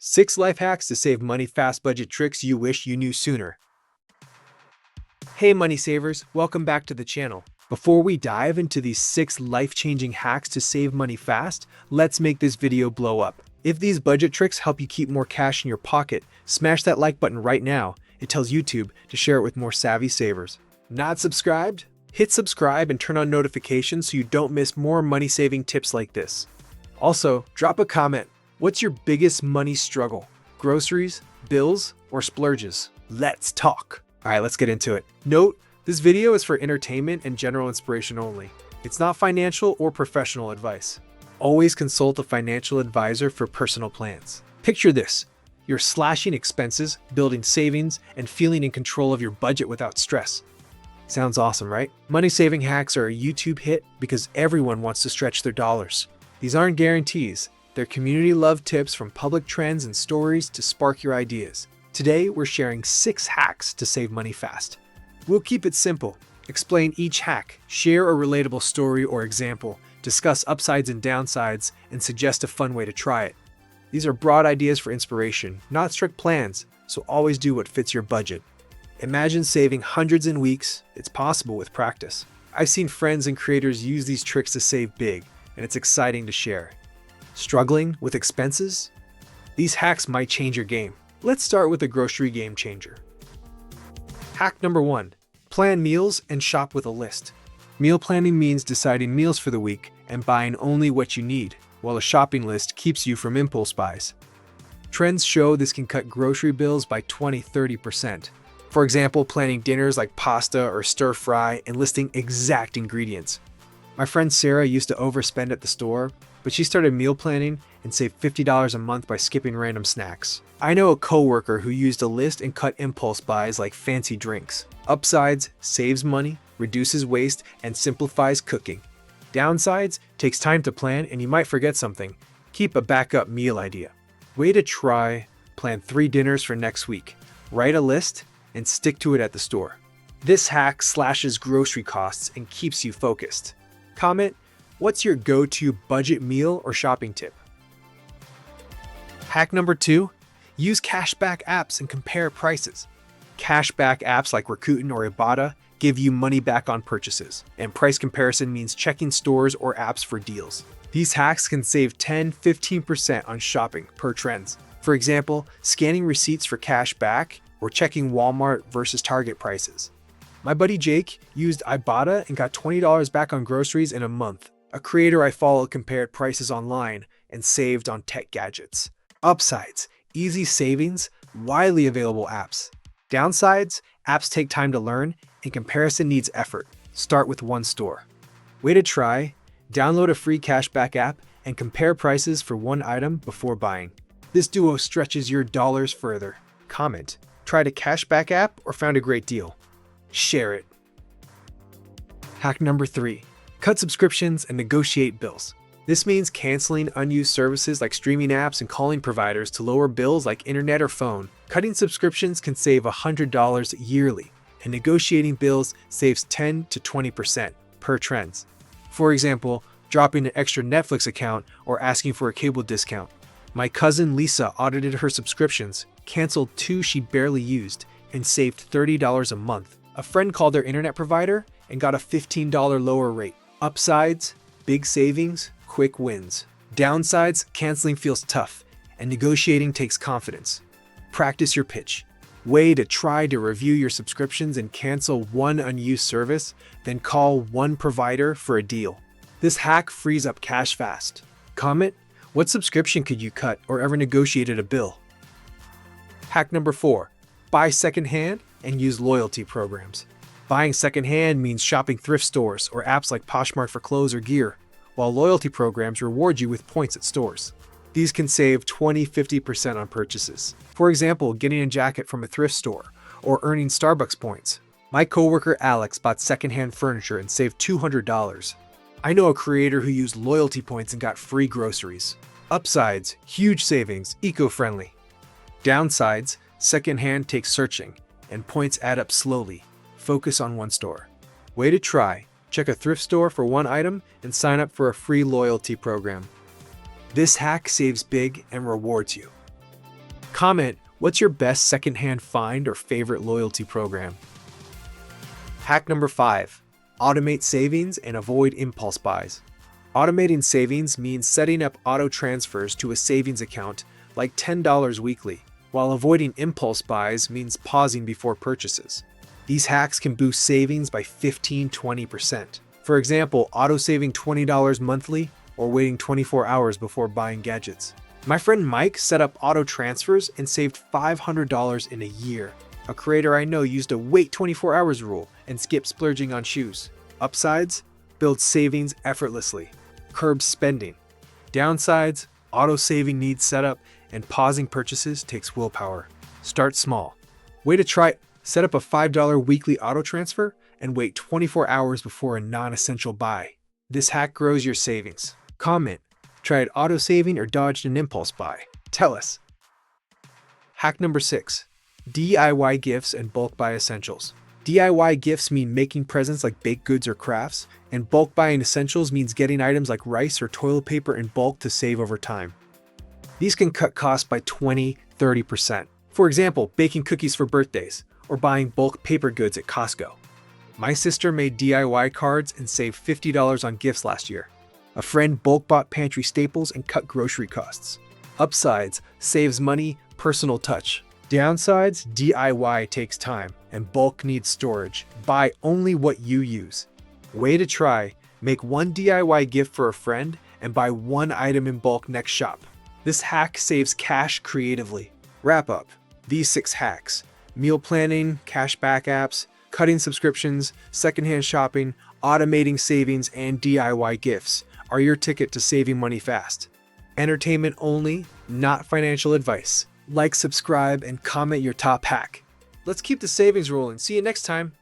6 life hacks to save money fast, budget tricks you wish you knew sooner. Hey money savers, welcome back to the channel. Before we dive into these 6 life-changing hacks to save money fast, let's make this video blow up. If these budget tricks help you keep more cash in your pocket, smash that like button right now. It tells YouTube to share it with more savvy savers. Not subscribed? Hit subscribe and turn on notifications so you don't miss more money-saving tips like this. Also, drop a comment. What's your biggest money struggle? Groceries, bills, or splurges? Let's talk. All right, let's get into it. Note, this video is for entertainment and general inspiration only. It's not financial or professional advice. Always consult a financial advisor for personal plans. Picture this. You're slashing expenses, building savings, and feeling in control of your budget without stress. Sounds awesome, right? Money-saving hacks are a YouTube hit because everyone wants to stretch their dollars. These aren't guarantees. They're community-loved tips from public trends and stories to spark your ideas. Today, we're sharing 6 hacks to save money fast. We'll keep it simple. Explain each hack, share a relatable story or example, discuss upsides and downsides, and suggest a fun way to try it. These are broad ideas for inspiration, not strict plans, so always do what fits your budget. Imagine saving hundreds in weeks. It's possible with practice. I've seen friends and creators use these tricks to save big, and it's exciting to share. Struggling with expenses? These hacks might change your game. Let's start with a grocery game changer. Hack number 1. Plan meals and shop with a list. Meal planning means deciding meals for the week and buying only what you need, while a shopping list keeps you from impulse buys. Trends show this can cut grocery bills by 20–30%. For example, planning dinners like pasta or stir fry and listing exact ingredients. My friend Sarah used to overspend at the store, but she started meal planning and saved $50 a month by skipping random snacks. I know a coworker who used a list and cut impulse buys like fancy drinks. Upsides: saves money, reduces waste, and simplifies cooking. Downsides: takes time to plan and you might forget something. Keep a backup meal idea. Way to try: plan 3 dinners for next week. Write a list and stick to it at the store. This hack slashes grocery costs and keeps you focused. Comment: what's your go-to budget meal or shopping tip? Hack number 2. Use cashback apps and compare prices. Cashback apps like Rakuten or Ibotta give you money back on purchases, and price comparison means checking stores or apps for deals. These hacks can save 10–15% on shopping per trends. For example, scanning receipts for cashback or checking Walmart versus Target prices. My buddy Jake used Ibotta and got $20 back on groceries in a month. A creator I follow compared prices online and saved on tech gadgets. Upsides: easy savings, widely available apps. Downsides: apps take time to learn and comparison needs effort. Start with one store. Way to try: download a free cashback app and compare prices for one item before buying. This duo stretches your dollars further. Comment: tried a cashback app or found a great deal? Share it. Hack number 3. Cut subscriptions and negotiate bills. This means canceling unused services like streaming apps and calling providers to lower bills like internet or phone. Cutting subscriptions can save $100 yearly, and negotiating bills saves 10–20% per trends. For example, dropping an extra Netflix account or asking for a cable discount. My cousin Lisa audited her subscriptions, canceled 2 she barely used, and saved $30 a month. A friend called their internet provider and got a $15 lower rate. Upsides: big savings, quick wins. Downsides: canceling feels tough, and negotiating takes confidence. Practice your pitch. Way to try to review your subscriptions and cancel one unused service, then call one provider for a deal. This hack frees up cash fast. Comment: what subscription could you cut or ever negotiated a bill? Hack number 4. Buy secondhand and use loyalty programs. Buying secondhand means shopping thrift stores or apps like Poshmark for clothes or gear, while loyalty programs reward you with points at stores. These can save 20–50% on purchases. For example, getting a jacket from a thrift store or earning Starbucks points. My coworker Alex bought secondhand furniture and saved $200. I know a creator who used loyalty points and got free groceries. Upsides: huge savings, eco-friendly. Downsides: secondhand takes searching, and points add up slowly. Focus on one store. Way to try: check a thrift store for one item and sign up for a free loyalty program. This hack saves big and rewards you. Comment, what's your best secondhand find or favorite loyalty program? Hack number 5. Automate savings and avoid impulse buys. Automating savings means setting up auto transfers to a savings account like $10 weekly, while avoiding impulse buys means pausing before purchases. These hacks can boost savings by 15–20%. For example, auto-saving $20 monthly or waiting 24 hours before buying gadgets. My friend Mike set up auto transfers and saved $500 in a year. A creator I know used a wait 24 hours rule and skip splurging on shoes. Upsides, build savings effortlessly. Curb spending. Downsides, auto-saving needs setup and pausing purchases takes willpower. Start small. Way to try it. Set up a $5 weekly auto transfer and wait 24 hours before a non-essential buy. This hack grows your savings. Comment, tried auto-saving or dodged an impulse buy? Tell us. Hack number 6. DIY gifts and bulk buy essentials. DIY gifts mean making presents like baked goods or crafts, and bulk buying essentials means getting items like rice or toilet paper in bulk to save over time. These can cut costs by 20–30%. For example, baking cookies for birthdays, or buying bulk paper goods at Costco. My sister made DIY cards and saved $50 on gifts last year. A friend bulk bought pantry staples and cut grocery costs. Upsides, saves money, personal touch. Downsides, DIY takes time, and bulk needs storage. Buy only what you use. Way to try, make one DIY gift for a friend and buy one item in bulk next shop. This hack saves cash creatively. Wrap up. These 6 hacks: meal planning, cashback apps, cutting subscriptions, secondhand shopping, automating savings, and DIY gifts are your ticket to saving money fast. Entertainment only, not financial advice. Like, subscribe, and comment your top hack. Let's keep the savings rolling. See you next time.